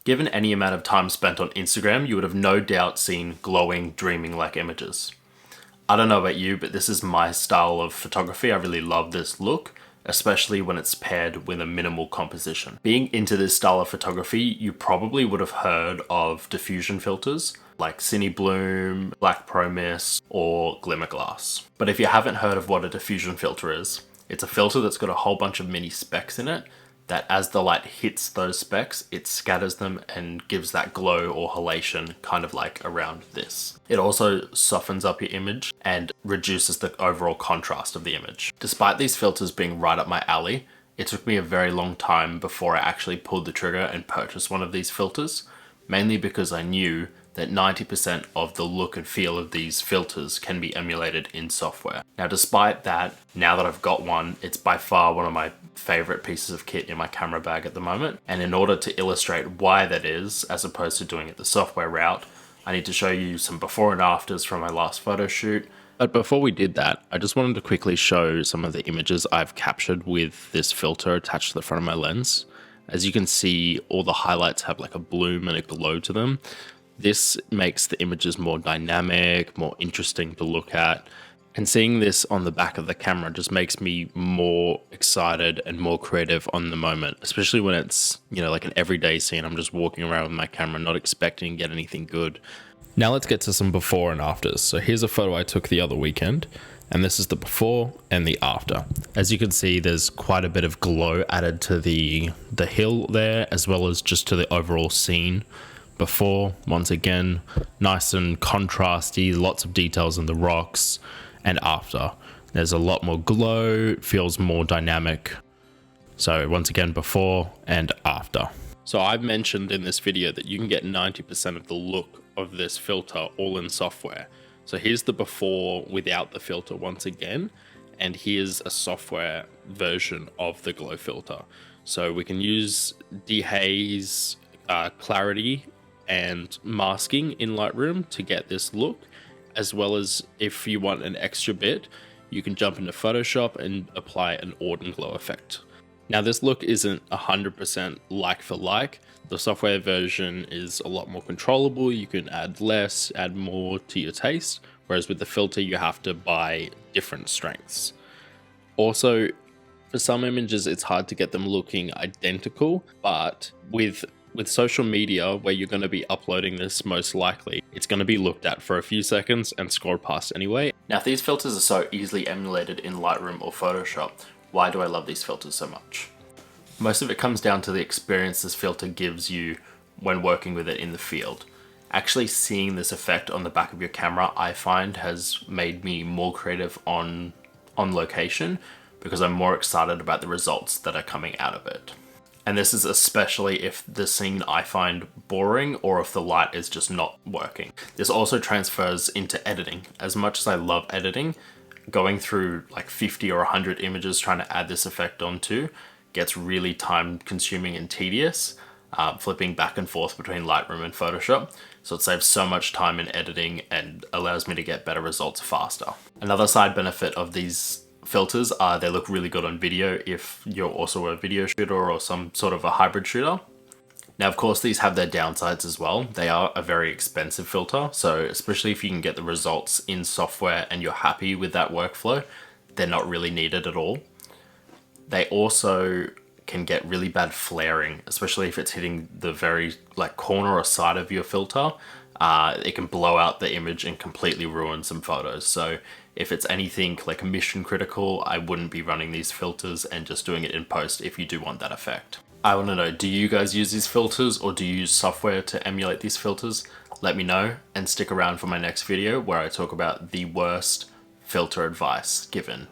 Given any amount of time spent on Instagram, you would have no doubt seen glowing, dreaming-like images. I don't know about you, but this is my style of photography. I really love this look, especially when it's paired with a minimal composition. Being into this style of photography, you probably would have heard of diffusion filters like Cinebloom, Black ProMist, or Glimmerglass. But if you haven't heard of what a diffusion filter is, it's a filter that's got a whole bunch of mini specks in it that as the light hits those specks, it scatters them and gives that glow or halation kind of like around this. It also softens up your image and reduces the overall contrast of the image. Despite these filters being right up my alley, it took me a very long time before I actually pulled the trigger and purchased one of these filters, mainly because I knew that 90% of the look and feel of these filters can be emulated in software. Now, despite that, now that I've got one, it's by far one of my favorite pieces of kit in my camera bag at the moment. And in order to illustrate why that is, as opposed to doing it the software route, I need to show you some before and afters from my last photo shoot. But before we did that, I just wanted to quickly show some of the images I've captured with this filter attached to the front of my lens. As you can see, all the highlights have like a bloom and a glow to them. This makes the images more dynamic, more interesting to look at. And seeing this on the back of the camera just makes me more excited and more creative on the moment, especially when it's, like an everyday scene. I'm just walking around with my camera, not expecting to get anything good. Now let's get to some before and afters. So here's a photo I took the other weekend, and this is the before and the after. As you can see, there's quite a bit of glow added to the hill there, as well as just to the overall scene. Before, once again, nice and contrasty, lots of details in the rocks. And after, there's a lot more glow, it feels more dynamic. So once again, before and after. So I've mentioned in this video that you can get 90% of the look of this filter all in software. So here's the before without the filter once again, and here's a software version of the glow filter. So we can use dehaze, clarity, and masking in Lightroom to get this look, as well as if you want an extra bit, you can jump into Photoshop and apply an Auden glow effect. Now this look isn't 100% like for like. The software version is a lot more controllable. You can add less, add more to your taste, whereas with the filter you have to buy different strengths. Also, for some images it's hard to get them looking identical, but with social media, where you're going to be uploading this most likely, it's going to be looked at for a few seconds and scored past anyway. Now, if these filters are so easily emulated in Lightroom or Photoshop, why do I love these filters so much? Most of it comes down to the experience this filter gives you when working with it in the field. Actually seeing this effect on the back of your camera, I find, has made me more creative on location, because I'm more excited about the results that are coming out of it. And this is especially if the scene I find boring or if the light is just not working. This also transfers into editing. As much as I love editing, going through like 50 or 100 images trying to add this effect onto gets really time consuming and tedious, flipping back and forth between Lightroom and Photoshop. So it saves so much time in editing and allows me to get better results faster. Another side benefit of these filters are they look really good on video if you're also a video shooter or some sort of a hybrid shooter. Now, of course, these have their downsides as well. They are a very expensive filter, so especially if you can get the results in software and you're happy with that workflow, they're not really needed at all. They also can get really bad flaring, especially if it's hitting the very corner or side of your filter. It can blow out the image and completely ruin some photos. So if it's anything like mission critical, I wouldn't be running these filters and just doing it in post if you do want that effect. I want to know, do you guys use these filters or do you use software to emulate these filters? Let me know and stick around for my next video where I talk about the worst filter advice given.